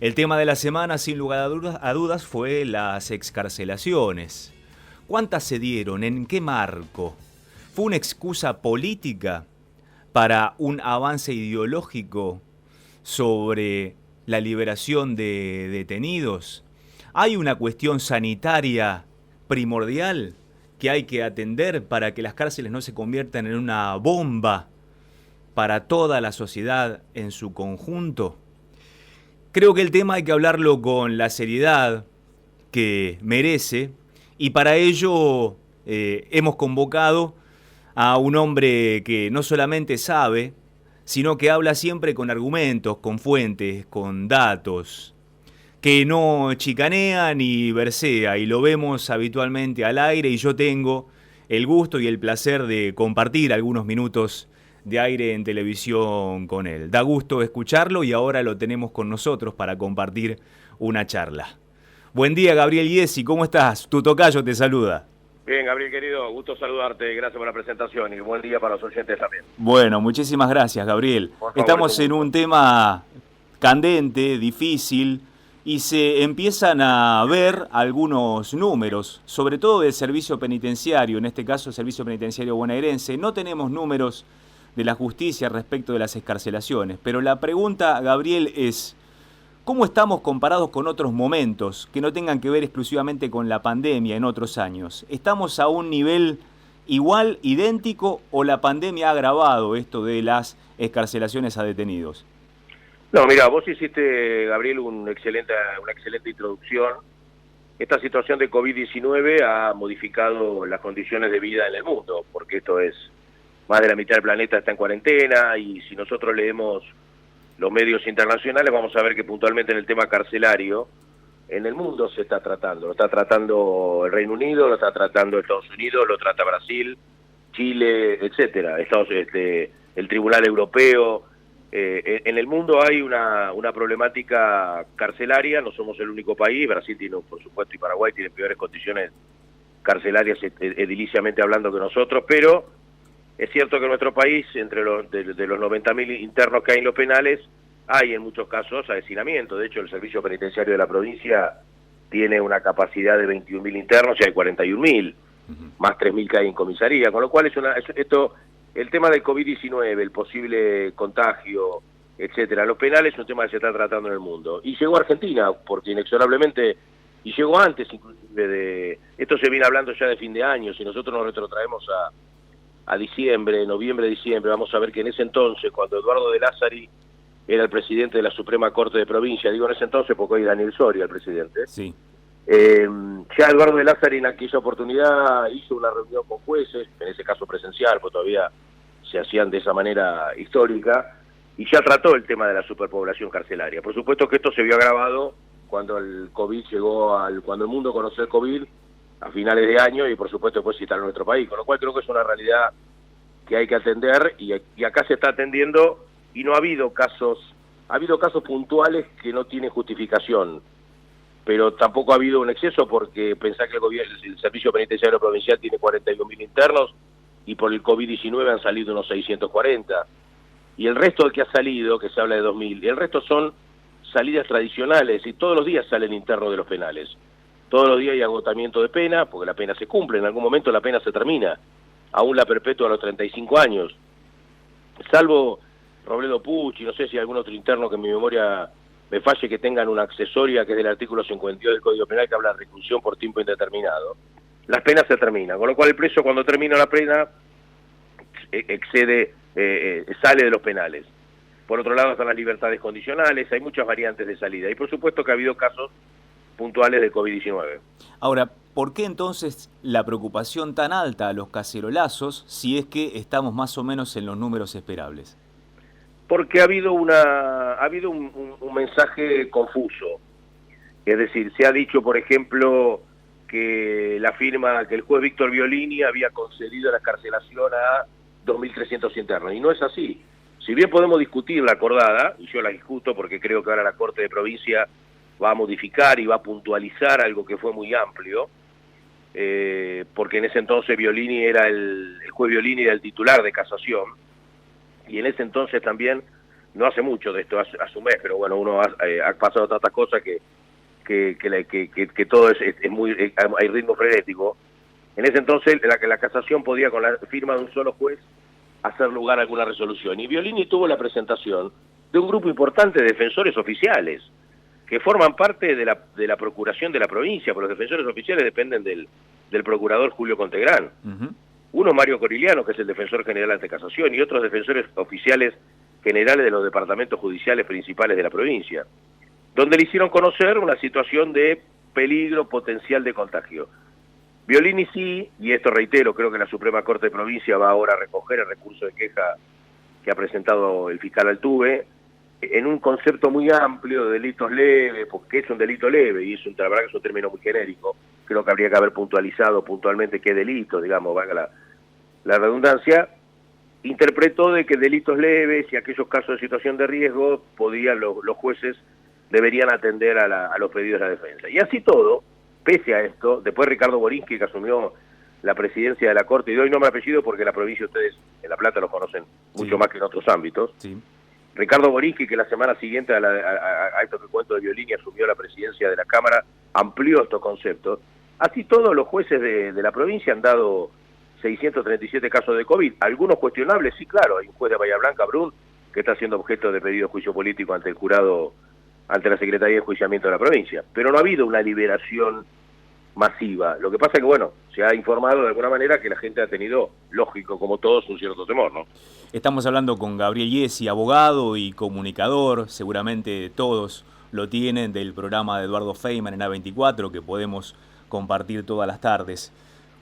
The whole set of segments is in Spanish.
El tema de la semana, sin lugar a dudas, fue las excarcelaciones. ¿Cuántas se dieron? ¿En qué marco? ¿Fue una excusa política para un avance ideológico sobre la liberación de detenidos? ¿Hay una cuestión sanitaria primordial que hay que atender para que las cárceles no se conviertan en una bomba para toda la sociedad en su conjunto? Creo que el tema hay que hablarlo con la seriedad que merece, y para ello hemos convocado a un hombre que no solamente sabe, sino que habla siempre con argumentos, con fuentes, con datos, que no chicanea ni versea, y lo vemos habitualmente al aire, y yo tengo el gusto y el placer de compartir algunos minutos de aire en televisión con él. Da gusto escucharlo y ahora lo tenemos con nosotros para compartir una charla. Buen día, Gabriel Iesi, ¿cómo estás? Tu tocayo te saluda. Bien, Gabriel, querido, gusto saludarte, gracias por la presentación y buen día para los oyentes también. Bueno, muchísimas gracias, Gabriel. Por favor, es Estamos un en gusto. un tema candente, difícil, y se empiezan a ver algunos números, sobre todo del servicio penitenciario, en este caso el servicio penitenciario bonaerense. No tenemos números de la justicia respecto de las excarcelaciones, pero la pregunta, Gabriel, es: ¿cómo estamos comparados con otros momentos que no tengan que ver exclusivamente con la pandemia en otros años? ¿Estamos a un nivel igual, idéntico, o la pandemia ha agravado esto de las excarcelaciones a detenidos? No, mira, vos hiciste, Gabriel, una excelente introducción. Esta situación de COVID-19 ha modificado las condiciones de vida en el mundo, porque esto es, más de la mitad del planeta está en cuarentena, y si nosotros leemos los medios internacionales vamos a ver que puntualmente en el tema carcelario en el mundo se está tratando. Lo está tratando el Reino Unido, lo está tratando Estados Unidos, lo trata Brasil, Chile, etcétera. El Tribunal Europeo. En el mundo hay una problemática carcelaria, no somos el único país. Brasil tiene, por supuesto, y Paraguay tiene peores condiciones carcelarias ediliciamente hablando que nosotros, pero es cierto que en nuestro país, entre los 90.000 internos que hay en los penales, hay en muchos casos hacinamiento. De hecho, el servicio penitenciario de la provincia tiene una capacidad de 21.000 internos y hay 41.000, más 3.000 que hay en comisaría, con lo cual el tema del COVID-19, el posible contagio, etcétera, los penales es un tema que se está tratando en el mundo. Y llegó a Argentina, porque inexorablemente, y llegó antes inclusive esto se viene hablando ya de fin de año. Si nosotros nos retrotraemos a diciembre, noviembre, diciembre, vamos a ver que en ese entonces, cuando Eduardo de Lázari era el presidente de la Suprema Corte de Provincia, digo en ese entonces porque hoy Daniel Soria el presidente, Sí. Ya Eduardo de Lázari en aquella oportunidad hizo una reunión con jueces, en ese caso presencial, pues todavía se hacían de esa manera histórica, y ya trató el tema de la superpoblación carcelaria. Por supuesto que esto se vio agravado cuando el COVID cuando el mundo conoció el COVID a finales de año, y por supuesto después se instaló en nuestro país, con lo cual creo que es una realidad que hay que atender, y acá se está atendiendo, y no ha habido casos puntuales que no tienen justificación, pero tampoco ha habido un exceso, porque pensá que el servicio penitenciario provincial tiene 41.000 internos, y por el COVID-19 han salido unos 640, y el resto del que ha salido, que se habla de 2.000, y el resto son salidas tradicionales, y todos los días salen internos de los penales. Todos los días hay agotamiento de pena, porque la pena se cumple, en algún momento la pena se termina, aún la perpetua a los 35 años. Salvo Robledo Pucci, no sé si algún otro interno que en mi memoria me falle, que tengan una accesoria que es del artículo 52 del Código Penal, que habla de reclusión por tiempo indeterminado. Las penas se terminan, con lo cual el preso, cuando termina la pena, sale de los penales. Por otro lado están las libertades condicionales, hay muchas variantes de salida, y por supuesto que ha habido casos puntuales de COVID-19. Ahora, ¿por qué entonces la preocupación tan alta a los cacerolazos si es que estamos más o menos en los números esperables? Porque ha habido un mensaje confuso. Es decir, se ha dicho, por ejemplo, que el juez Víctor Violini había concedido la excarcelación a 2.300 internos, y no es así. Si bien podemos discutir la acordada, y yo la discuto porque creo que ahora la Corte de Provincia va a modificar y va a puntualizar algo que fue muy amplio, porque en ese entonces Violini el juez Violini era el titular de casación, y en ese entonces también no hace mucho de esto, hace un mes, pero bueno, uno ha pasado tantas cosas que todo es muy, hay ritmo frenético. En ese entonces la casación podía, con la firma de un solo juez, hacer lugar a alguna resolución. Y Violini tuvo la presentación de un grupo importante de defensores oficiales, que forman parte de la procuración de la provincia, porque los defensores oficiales dependen del procurador Julio Contegrán. Uno, Mario Corigliano, que es el defensor general ante casación, y otros defensores oficiales generales de los departamentos judiciales principales de la provincia, donde le hicieron conocer una situación de peligro potencial de contagio. Violini sí, y esto reitero, creo que la Suprema Corte de Provincia va ahora a recoger el recurso de queja que ha presentado el fiscal Altuve, en un concepto muy amplio de delitos leves, porque es un delito leve, y la verdad que es un término muy genérico. Creo que habría que haber puntualizado puntualmente qué delito, digamos, valga la redundancia. Interpretó de que delitos leves y aquellos casos de situación de riesgo los jueces deberían atender a los pedidos de la defensa. Y así todo, pese a esto, después Ricardo Borinsky, que asumió la presidencia de la Corte, y doy nombre y apellido porque la provincia ustedes en La Plata lo conocen mucho más que en otros ámbitos. Sí. Ricardo Borinsky, que la semana siguiente a esto que cuento de Violini, asumió la presidencia de la Cámara, amplió estos conceptos. Así todos los jueces de la provincia han dado 637 casos de COVID, algunos cuestionables, sí, claro, hay un juez de Bahía Blanca, Brun, que está siendo objeto de pedido de juicio político ante el jurado, ante la Secretaría de Enjuiciamiento de la provincia, pero no ha habido una liberación masiva. Lo que pasa es que, bueno, se ha informado de alguna manera que la gente ha tenido, lógico, como todos, un cierto temor, ¿no? Estamos hablando con Gabriel Gyesi, abogado y comunicador, seguramente todos lo tienen, del programa de Eduardo Feynman en A24, que podemos compartir todas las tardes.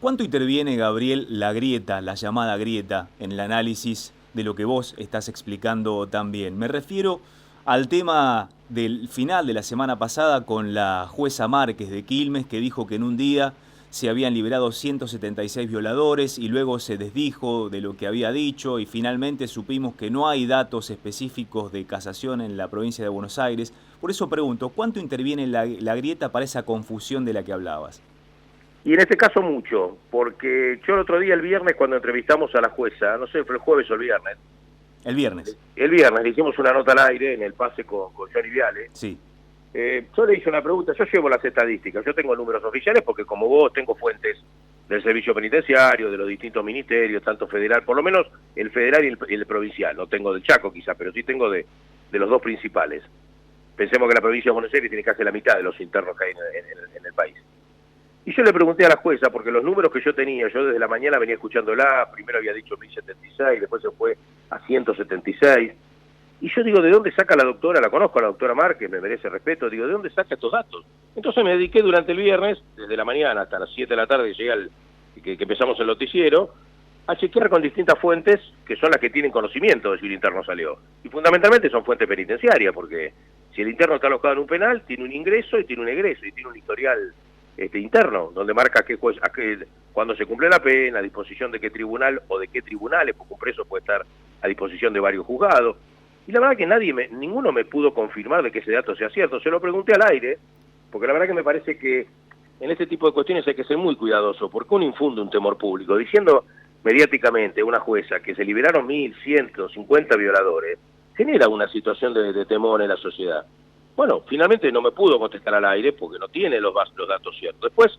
¿Cuánto interviene, Gabriel, la grieta, la llamada grieta, en el análisis de lo que vos estás explicando también? Me refiero al tema del final de la semana pasada con la jueza Márquez de Quilmes, que dijo que en un día se habían liberado 176 violadores y luego se desdijo de lo que había dicho y finalmente supimos que no hay datos específicos de casación en la provincia de Buenos Aires. Por eso pregunto, ¿cuánto interviene la grieta para esa confusión de la que hablabas? Y en este caso mucho, porque yo el otro día, el viernes, cuando entrevistamos a la jueza, no sé, fue el jueves o el viernes. El viernes. El viernes le hicimos una nota al aire en el pase con Johnny Viale. Sí. Yo le hice una pregunta, yo llevo las estadísticas, yo tengo números oficiales porque como vos tengo fuentes del servicio penitenciario, de los distintos ministerios, tanto federal, por lo menos el federal y el provincial, no tengo del Chaco quizá, pero sí tengo de los dos principales. Pensemos que la provincia de Buenos Aires tiene casi la mitad de los internos que hay en el país. Y yo le pregunté a la jueza, porque los números que yo tenía, yo desde la mañana venía escuchándola, primero había dicho 1076, después se fue a 176, y yo digo, ¿de dónde saca la doctora? La conozco a la doctora Márquez, me merece respeto, digo, ¿de dónde saca estos datos? Entonces me dediqué durante el viernes, desde la mañana hasta las 7 de la tarde, que empezamos el noticiero, a chequear con distintas fuentes, que son las que tienen conocimiento de si el interno salió. Y fundamentalmente son fuentes penitenciarias, porque si el interno está alojado en un penal, tiene un ingreso y tiene un egreso, y tiene un historial interno, donde marca cuando se cumple la pena, a disposición de qué tribunal o de qué tribunales, porque un preso puede estar a disposición de varios juzgados. Y la verdad que ninguno me pudo confirmar de que ese dato sea cierto. Se lo pregunté al aire, porque la verdad que me parece que en este tipo de cuestiones hay que ser muy cuidadoso, porque uno infunde un temor público. Diciendo mediáticamente una jueza que se liberaron 1.150 violadores, genera una situación de temor en la sociedad. Bueno, finalmente no me pudo contestar al aire porque no tiene los datos ciertos. Después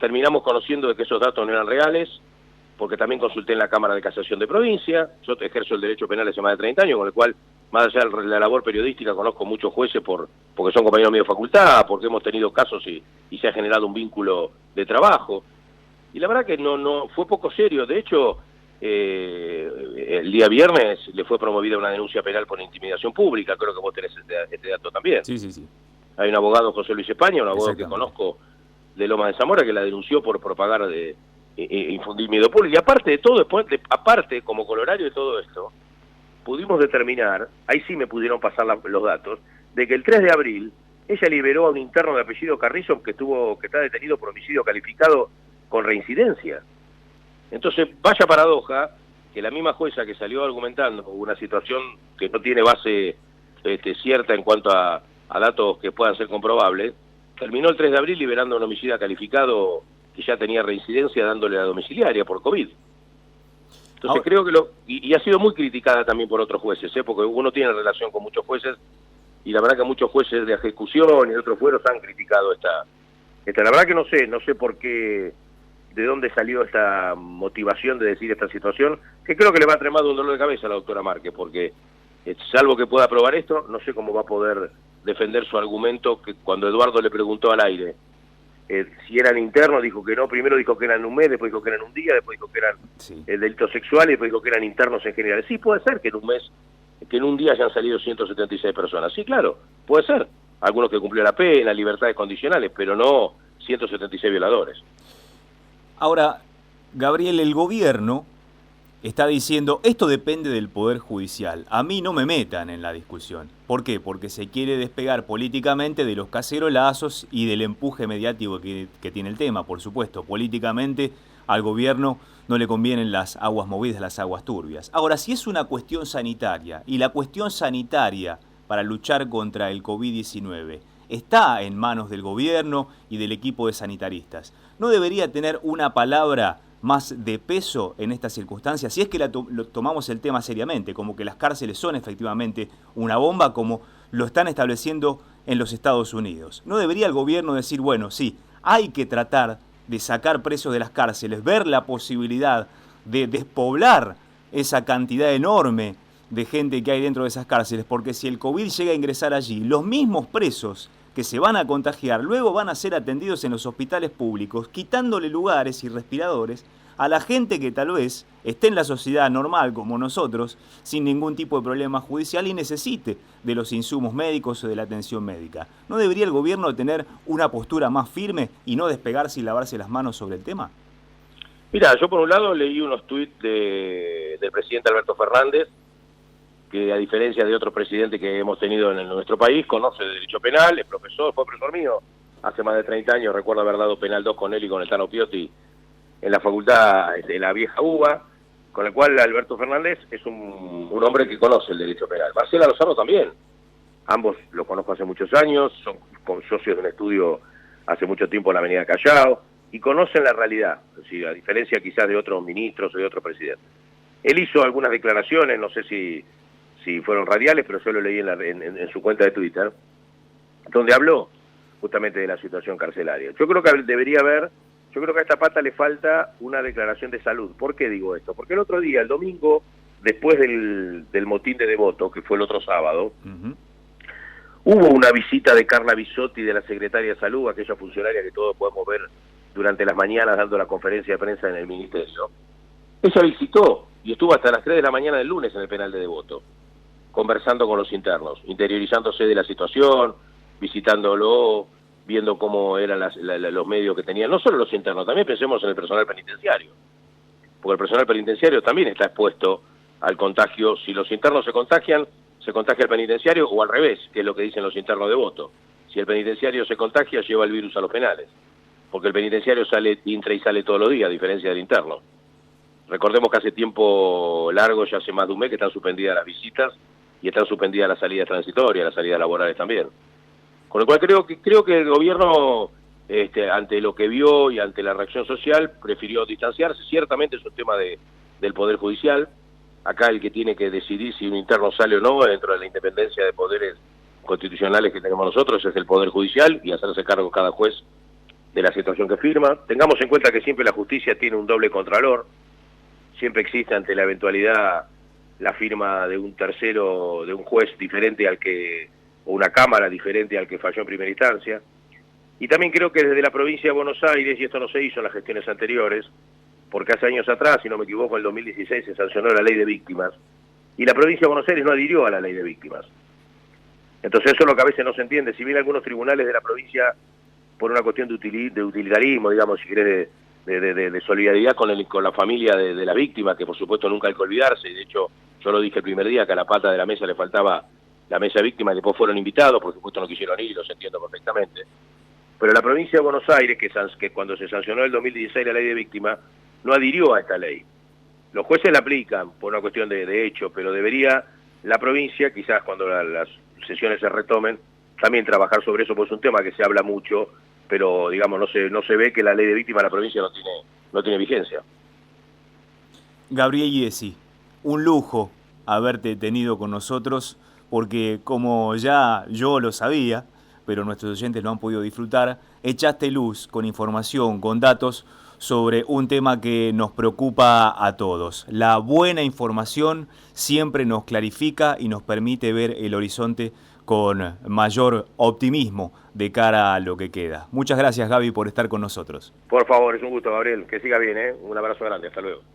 terminamos conociendo de que esos datos no eran reales, porque también consulté en la Cámara de Casación de Provincia. Yo ejerzo el derecho penal hace más de 30 años, con el cual, más allá de la labor periodística, conozco muchos jueces porque son compañeros míos de facultad, porque hemos tenido casos y se ha generado un vínculo de trabajo. Y la verdad que no fue poco serio. De hecho, el día viernes le fue promovida una denuncia penal por intimidación pública. Creo que vos tenés este dato también. Sí. Hay un abogado, José Luis España, un abogado que conozco de Loma de Zamora, que la denunció por propagar infundir miedo público. Y aparte de todo, aparte como colorario de todo esto, pudimos determinar, ahí sí me pudieron pasar los datos, de que el 3 de abril ella liberó a un interno de apellido Carrizo que está detenido por homicidio calificado con reincidencia. Entonces, vaya paradoja que la misma jueza que salió argumentando una situación que no tiene base cierta en cuanto a datos que puedan ser comprobables, terminó el 3 de abril liberando a un homicida calificado que ya tenía reincidencia, dándole la domiciliaria por COVID. Entonces creo que y ha sido muy criticada también por otros jueces, porque uno tiene relación con muchos jueces, y la verdad que muchos jueces de ejecución y otros fueros han criticado esta. La verdad que no sé por qué, de dónde salió esta motivación de decir esta situación, que creo que le va a traer un dolor de cabeza a la doctora Márquez, porque salvo que pueda aprobar esto, no sé cómo va a poder defender su argumento, que cuando Eduardo le preguntó al aire si eran internos, dijo que no, primero dijo que eran un mes, después dijo que eran un día, después dijo que eran delitos sexuales, después dijo que eran internos en general. Sí, puede ser que en un mes, que en un día hayan salido 176 personas, sí, claro, puede ser, algunos que cumplieron la pena, libertades condicionales, pero no 176 violadores. Ahora, Gabriel, el gobierno está diciendo, esto depende del Poder Judicial, a mí no me metan en la discusión. ¿Por qué? Porque se quiere despegar políticamente de los cacerolazos y del empuje mediático que tiene el tema, por supuesto. Políticamente al gobierno no le convienen las aguas movidas, las aguas turbias. Ahora, si es una cuestión sanitaria, y la cuestión sanitaria para luchar contra el COVID-19 está en manos del gobierno y del equipo de sanitaristas, ¿no debería tener una palabra más de peso en estas circunstancias, si es que lo tomamos el tema seriamente, como que las cárceles son efectivamente una bomba, como lo están estableciendo en los Estados Unidos? ¿No debería el gobierno decir, bueno, sí, hay que tratar de sacar presos de las cárceles, ver la posibilidad de despoblar esa cantidad enorme de gente que hay dentro de esas cárceles? Porque si el COVID llega a ingresar allí, los mismos presos que se van a contagiar, luego van a ser atendidos en los hospitales públicos, quitándole lugares y respiradores a la gente que tal vez esté en la sociedad normal como nosotros, sin ningún tipo de problema judicial y necesite de los insumos médicos o de la atención médica. ¿No debería el gobierno tener una postura más firme y no despegarse y lavarse las manos sobre el tema? Mira, yo por un lado leí unos tuits del presidente Alberto Fernández, que a diferencia de otros presidentes que hemos tenido en nuestro país, conoce de derecho penal, es profesor, fue profesor mío hace más de 30 años, recuerdo haber dado penal 2 con él y con el Tano Piotti en la facultad de la vieja UBA, con el cual Alberto Fernández es un hombre que conoce el derecho penal. Marcela Lozano también, ambos los conozco hace muchos años, son socios de un estudio hace mucho tiempo en la Avenida Callao, y conocen la realidad, es decir, a diferencia quizás de otros ministros o de otros presidentes. Él hizo algunas declaraciones, no sé si fueron radiales, pero yo lo leí en su cuenta de Twitter, donde habló justamente de la situación carcelaria. Yo creo que a esta pata le falta una declaración de salud. ¿Por qué digo esto? Porque el otro día, el domingo, después del motín de Devoto, que fue el otro sábado, hubo una visita de Carla Bisotti, de la Secretaria de Salud, aquella funcionaria que todos podemos ver durante las mañanas dando la conferencia de prensa en el Ministerio. Ella visitó y estuvo hasta las 3 de la mañana del lunes en el penal de Devoto, conversando con los internos, interiorizándose de la situación, visitándolo, viendo cómo eran los medios que tenían, no solo los internos, también pensemos en el personal penitenciario, porque el personal penitenciario también está expuesto al contagio. Si los internos se contagia el penitenciario, o al revés, que es lo que dicen los internos de Devoto. Si el penitenciario se contagia, lleva el virus a los penales, porque el penitenciario entra y sale todos los días, a diferencia del interno. Recordemos que hace tiempo largo, ya hace más de un mes, que están suspendidas las visitas y están suspendidas las salidas transitorias, las salidas laborales también. Con lo cual creo que el gobierno, ante lo que vio y ante la reacción social, prefirió distanciarse. Ciertamente es un tema del Poder Judicial. Acá el que tiene que decidir si un interno sale o no dentro de la independencia de poderes constitucionales que tenemos nosotros es el Poder Judicial, y hacerse cargo cada juez de la situación que firma. Tengamos en cuenta que siempre la justicia tiene un doble contralor. Siempre existe ante la eventualidad la firma de un tercero, de un juez diferente o una cámara diferente al que falló en primera instancia. Y también creo que desde la provincia de Buenos Aires, y esto no se hizo en las gestiones anteriores, porque hace años atrás, si no me equivoco, en el 2016 se sancionó la ley de víctimas, y la provincia de Buenos Aires no adhirió a la ley de víctimas. Entonces eso es lo que a veces no se entiende. Si bien algunos tribunales de la provincia, por una cuestión de utilitarismo, digamos, si querés, de solidaridad con la familia de la víctima, que por supuesto nunca hay que olvidarse, y de hecho yo lo dije el primer día, que a la pata de la mesa le faltaba la mesa de víctimas, y después fueron invitados, por supuesto no quisieron ir, y los entiendo perfectamente. Pero la provincia de Buenos Aires, que cuando se sancionó en el 2016 la ley de víctimas, no adhirió a esta ley. Los jueces la aplican por una cuestión de hecho, pero debería la provincia, quizás cuando las sesiones se retomen, también trabajar sobre eso, pues es un tema que se habla mucho, pero digamos no se ve que la ley de víctimas en la provincia no tiene vigencia. Gabriel Iesi, un lujo haberte tenido con nosotros, porque como ya yo lo sabía, pero nuestros oyentes lo han podido disfrutar, echaste luz con información, con datos sobre un tema que nos preocupa a todos. La buena información siempre nos clarifica y nos permite ver el horizonte con mayor optimismo de cara a lo que queda. Muchas gracias, Gaby, por estar con nosotros. Por favor, es un gusto, Gabriel. Que siga bien, ¿eh? Un abrazo grande. Hasta luego.